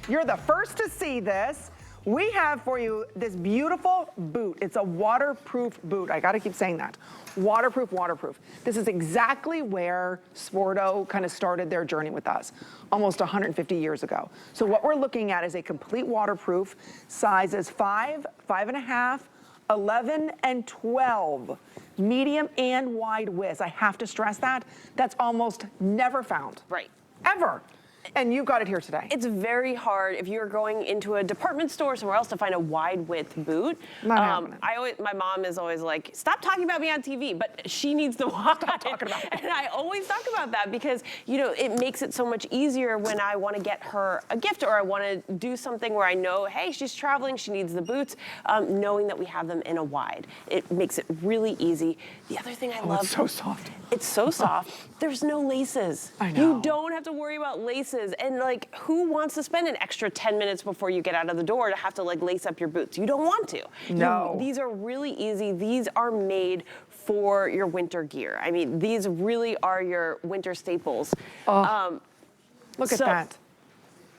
You're the first to see this. We have for you this beautiful boot. It's a waterproof boot. I gotta keep saying that. Waterproof, waterproof. This is exactly where Sporto kind of started their journey with us, almost 150 years ago. So what we're looking at is a complete waterproof, sizes 5, 5.5, 11, and 12. Medium and wide widths. I have to stress that. That's almost never found. Right. Ever. And you've got it here today. It's very hard if you're going into a department store or somewhere else to find a wide width boot. Not happening. My mom is always like, stop talking about me on TV, but she needs the wide. Stop talking about it. And I always talk about that because, you know, it makes it so much easier when I want to get her a gift or I want to do something where I know, hey, she's traveling, she needs the boots, knowing that we have them in a wide. It makes it really easy. The other thing I love. It's so soft. It's so soft. There's no laces. I know. You don't have to worry about laces. And like, who wants to spend an extra 10 minutes before you get out of the door to have to like lace up your boots? You don't want to. No. These are really easy. These are made for your winter gear. I mean, these really are your winter staples. Oh, look at that.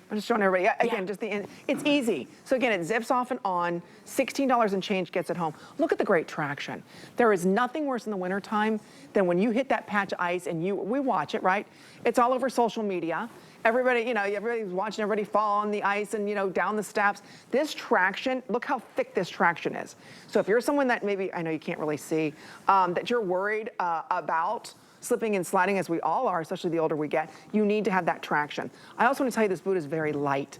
I'm just showing everybody. Again, Yeah. just it's easy. So again, it zips off and on. $16 and change gets it home. Look at the great traction. There is nothing worse in the wintertime than when you hit that patch of ice and we watch it, right? It's all over social media. Everybody, you know, everybody's watching everybody fall on the ice and, you know, down the steps. This traction, look how thick this traction is. So if you're someone that maybe, I know you can't really see, that you're worried about slipping and sliding, as we all are, especially the older we get, you need to have that traction. I also want to tell you this boot is very light.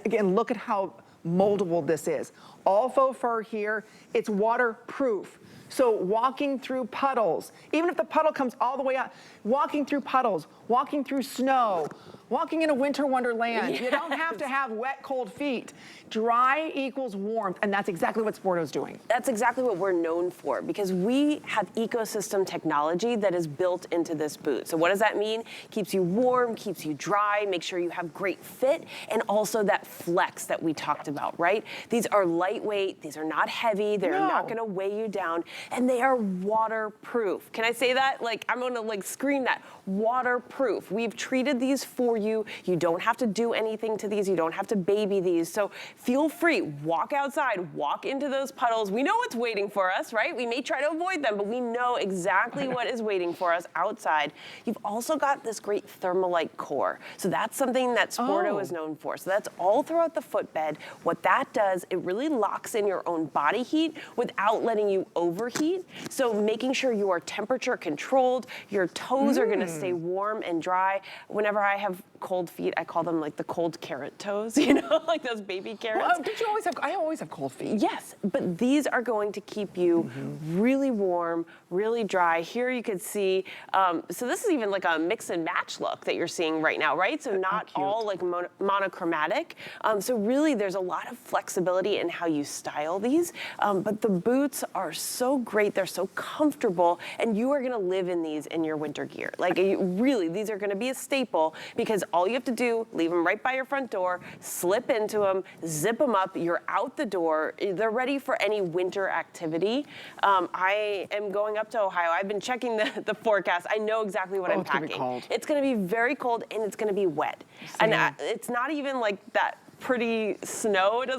Again, look at how moldable this is. All faux fur here. It's waterproof. So walking through puddles, even if the puddle comes all the way up, walking through puddles, walking through snow, walking in a winter wonderland. Yes. You don't have to have wet, cold feet. Dry equals warmth, and that's exactly what Sporto's doing. That's exactly what we're known for because we have ecosystem technology that is built into this boot. So what does that mean? Keeps you warm, keeps you dry, make sure you have great fit, and also that flex that we talked about, right? These are lightweight, these are not heavy, they're not gonna weigh you down, and they are waterproof. Can I say that? Like, I'm gonna like scream that. Waterproof. We've treated these for you. You don't have to do anything to these. You don't have to baby these. So feel free, walk outside, walk into those puddles. We know what's waiting for us, right? We may try to avoid them, but we know exactly what is waiting for us outside. You've also got this great thermalite core. So that's something that Sporto is known for. So that's all throughout the footbed. What that does, it really locks in your own body heat without letting you overheat. So making sure you are temperature controlled, your toes are gonna stay warm and dry. Whenever I have cold feet, I call them like the cold carrot toes, you know, like those baby carrots. Well, did you always have, I always have cold feet. Yes, but these are going to keep you really warm, really dry. Here you could see, so this is even like a mix and match look that you're seeing right now, right? So not all like monochromatic. So really there's a lot of flexibility in how you style these, but the boots are so great, they're so comfortable, and you are gonna live in these in your winter gear. Like really, these are gonna be a staple because all you have to do, leave them right by your front door, slip into them, zip them up, you're out the door. They're ready for any winter activity. I am going up to Ohio. I've been checking the forecast. I know exactly what I'm packing. It's gonna be cold. It's gonna be very cold and it's gonna be wet. And it's not even like that pretty snow. It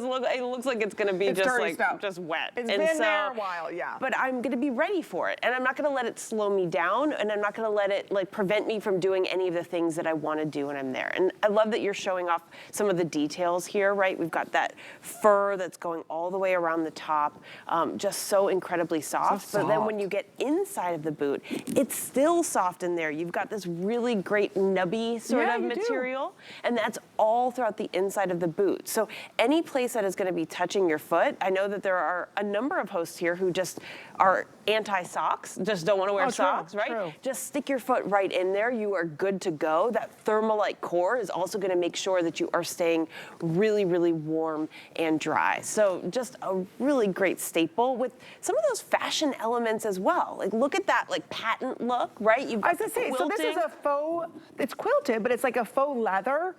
looks like it's gonna be just like snow. Just wet. It's been there a while, yeah. But I'm gonna be ready for it, and I'm not gonna let it slow me down, and I'm not gonna let it like prevent me from doing any of the things that I want to do when I'm there. And I love that you're showing off some of the details here, right? We've got that fur that's going all the way around the top, just so incredibly soft. But then when you get inside of the boot, it's still soft in there. You've got this really great nubby sort of material, and that's all throughout the inside of the boot. So any place that is going to be touching your foot, I know that there are a number of hosts here who just are anti-socks, just don't want to wear socks, right? True. Just stick your foot right in there. You are good to go. That thermalite core is also going to make sure that you are staying really, really warm and dry. So just a really great staple with some of those fashion elements as well. Like look at that like patent look, right? You've got I was gonna say, so this is a faux, it's quilted, but it's like a faux leather.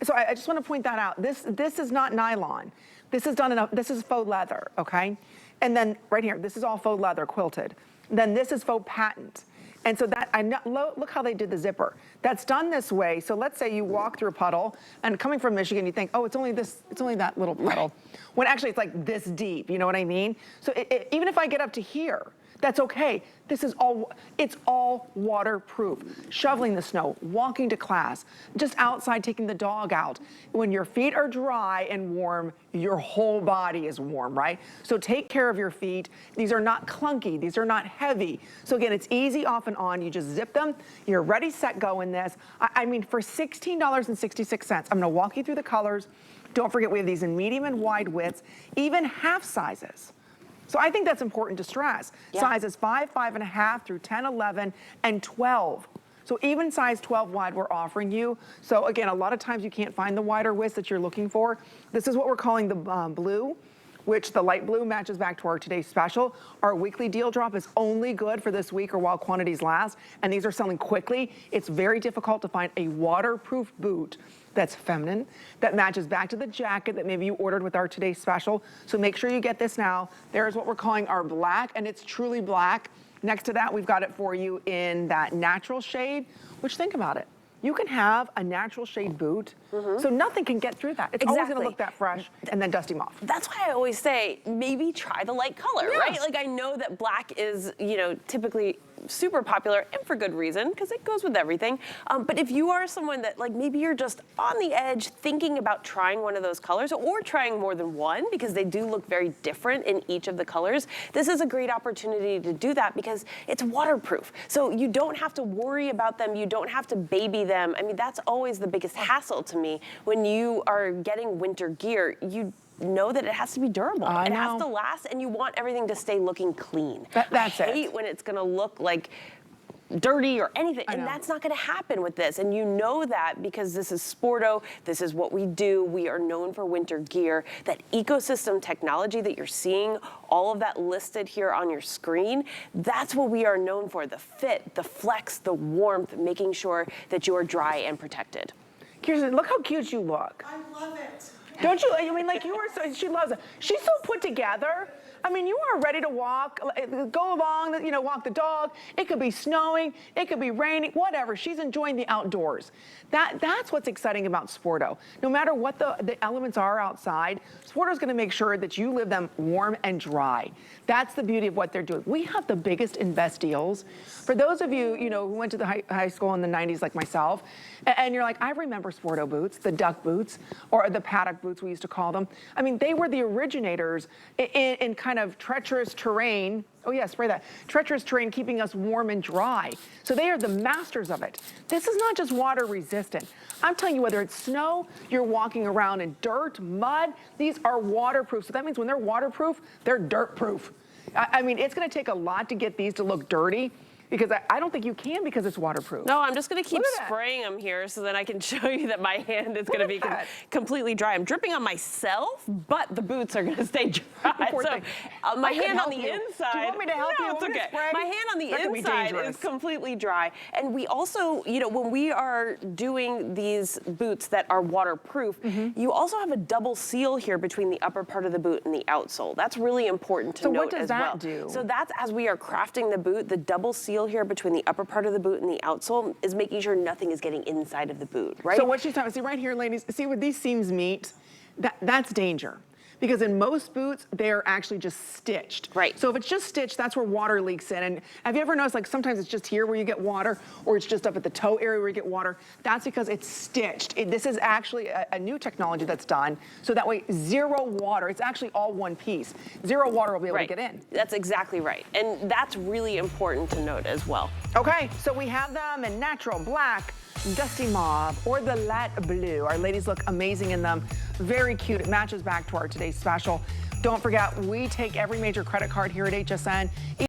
So I just want to point that out. This is not nylon. This is done in this is faux leather, okay? And then right here, this is all faux leather quilted. Then this is faux patent. And so that, look how they did the zipper. That's done this way. So let's say you walk through a puddle, and coming from Michigan, you think, oh, it's only that little puddle. When actually it's like this deep, you know what I mean? So even if I get up to here, that's okay. It's all waterproof. Shoveling the snow, walking to class, just outside taking the dog out. When your feet are dry and warm, your whole body is warm, right? So take care of your feet. These are not clunky, these are not heavy. So again, it's easy off and on. You just zip them, you're ready, set, go in this. I mean, for $16.66, I'm gonna walk you through the colors. Don't forget, we have these in medium and wide widths, even half sizes. So I think that's important to stress. Yeah. Sizes 5, 5.5 through 10, 11, and 12. So even size 12 wide we're offering you. So again, a lot of times you can't find the wider widths that you're looking for. This is what we're calling the blue, which the light blue matches back to our today's special. Our weekly deal drop is only good for this week or while quantities last, and these are selling quickly. It's very difficult to find a waterproof boot that's feminine, that matches back to the jacket that maybe you ordered with our today's special. So make sure you get this now. There's what we're calling our black, and it's truly black. Next to that, we've got it for you in that natural shade, which, think about it. You can have a natural shade boot, so nothing can get through that. It's always gonna look that fresh and then dust him off. That's why I always say, maybe try the light color, right? Like, I know that black is, you know, typically super popular, and for good reason, because it goes with everything. But if you are someone that, like, maybe you're just on the edge thinking about trying one of those colors, or trying more than one, because they do look very different in each of the colors, this is a great opportunity to do that because it's waterproof. So you don't have to worry about them, you don't have to baby them. I mean, that's always the biggest hassle to me. When you are getting winter gear, you know that it has to be durable. It has to last, and you want everything to stay looking clean. That's I hate when it's gonna look like dirty or anything, and that's not gonna happen with this. And you know that because this is Sporto, this is what we do. We are known for winter gear. That ecosystem technology that you're seeing, all of that listed here on your screen, that's what we are known for. The fit, the flex, the warmth, making sure that you are dry and protected. Kirsten, look how cute you look. I love it. Don't you? I mean, like, you are so, she loves it. She's so put together. I mean, you are ready to walk, go along, you know, walk the dog. It could be snowing, it could be raining, whatever. She's enjoying the outdoors. That's what's exciting about Sporto. No matter what the elements are outside, Sporto's gonna make sure that you live them warm and dry. That's the beauty of what they're doing. We have the biggest and best deals. For those of you, you know, who went to the high school in the 90s like myself, and you're like, I remember Sporto boots, the duck boots, or the paddock boots we used to call them. I mean, they were the originators in kind of treacherous terrain. Oh yeah, spray that. Treacherous terrain, keeping us warm and dry. So they are the masters of it. This is not just water resistant. I'm telling you, whether it's snow, you're walking around in dirt, mud, these are waterproof. So that means when they're waterproof, they're dirt proof. I mean, it's gonna take a lot to get these to look dirty, because I don't think you can because it's waterproof. No, I'm just gonna keep spraying them here so that I can show you that my hand is gonna be completely dry. I'm dripping on myself, but the boots are gonna stay dry. So my hand on the inside. Do you want me to help you? It's okay. My hand on the inside is completely dry. And we also, you know, when we are doing these boots that are waterproof, you also have a double seal here between the upper part of the boot and the outsole. That's really important to note as well. So what does that do? So that's, as we are crafting the boot, the double seal here between the upper part of the boot and the outsole is making sure nothing is getting inside of the boot, right? So what she's talking, see right here, ladies, see where these seams meet? That's danger. Because in most boots, they're actually just stitched. Right. So if it's just stitched, that's where water leaks in. And have you ever noticed, like, sometimes it's just here where you get water, or it's just up at the toe area where you get water? That's because it's stitched. This is actually a new technology that's done, so that way zero water, it's actually all one piece. Zero water will be able to get in. That's exactly right. And that's really important to note as well. Okay, so we have them in natural, black, dusty mauve, or the light blue. Our ladies look amazing in them. Very cute. It matches back to our today's special. Don't forget, we take every major credit card here at HSN.